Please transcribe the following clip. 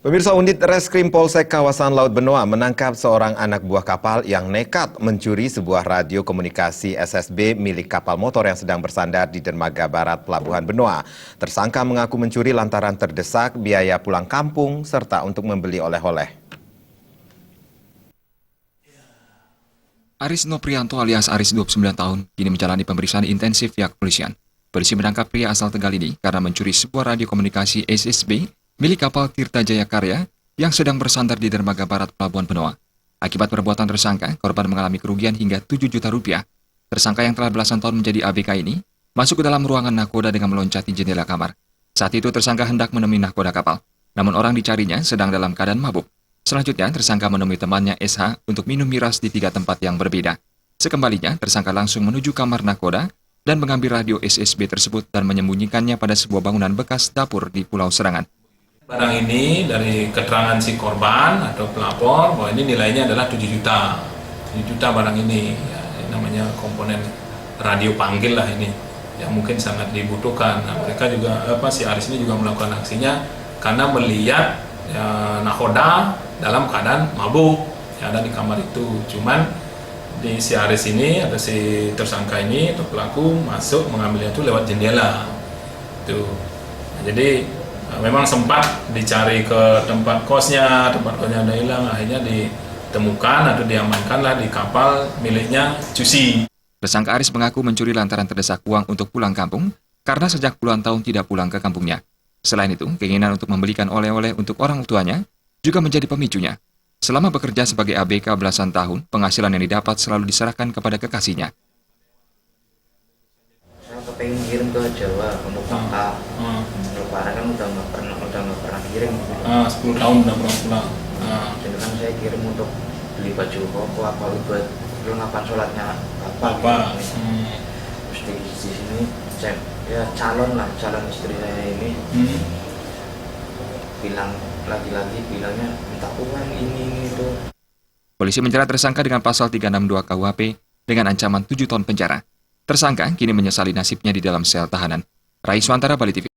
Pemirsa, unit Reskrim Polsek kawasan Laut Benoa menangkap seorang anak buah kapal yang nekat mencuri sebuah radio komunikasi SSB milik kapal motor yang sedang bersandar di dermaga barat Pelabuhan Benoa. Tersangka mengaku mencuri lantaran terdesak biaya pulang kampung serta untuk membeli oleh-oleh. Aris Noprianto alias Aris 29 tahun kini menjalani pemeriksaan intensif pihak kepolisian. Polisi menangkap pria asal Tegal ini karena mencuri sebuah radio komunikasi SSB milik kapal Tirta Jaya Karya yang sedang bersandar di dermaga barat Pelabuhan Benoa. Akibat perbuatan tersangka, korban mengalami kerugian hingga 7 juta rupiah. Tersangka yang telah belasan tahun menjadi ABK ini masuk ke dalam ruangan nahkoda dengan meloncati jendela kamar. Saat itu tersangka hendak menemui nahkoda kapal, namun orang dicarinya sedang dalam keadaan mabuk. Selanjutnya, tersangka menemui temannya SH untuk minum miras di 3 tempat yang berbeda. Sekembalinya, tersangka langsung menuju kamar nahkoda dan mengambil radio SSB tersebut dan menyembunyikannya pada sebuah bangunan bekas dapur di Pulau Serangan. Barang ini dari keterangan si korban atau pelapor bahwa ini nilainya adalah 7 juta. 7 juta barang ini, ya, ini namanya komponen radio panggil lah ini, yang mungkin sangat dibutuhkan. Nah, mereka juga, si Aris ini juga melakukan aksinya karena melihat nahkoda dalam keadaan mabuk yang ada di kamar itu. Cuman di si Aris ini atau si tersangka ini atau pelaku masuk mengambilnya itu lewat jendela. Tuh. Nah, jadi memang sempat dicari ke tempat kosnya ada hilang, akhirnya ditemukan atau diamankanlah di kapal miliknya Cusi. Tersangka Aris mengaku mencuri lantaran terdesak uang untuk pulang kampung karena sejak puluhan tahun tidak pulang ke kampungnya. Selain itu, keinginan untuk membelikan oleh-oleh untuk orang tuanya juga menjadi pemicunya. Selama bekerja sebagai ABK belasan tahun, penghasilan yang didapat selalu diserahkan kepada kekasihnya. Saya kepengen kirim ke Jawa untuk kakak. Lebaran kan udah nggak pernah kirim. 10 tahun udah pernah pulang. Jadi kan saya kirim untuk beli baju koko apa buat perlengkapan sholatnya Apa? Terus di sini saya ya calon istri saya ini bilang lagi-lagi bilangnya minta uang ini itu. Polisi menjerat tersangka dengan pasal 362 KUHP dengan ancaman 7 tahun penjara. Tersangka kini menyesali nasibnya di dalam sel tahanan. Rai Swantara, Bali TV.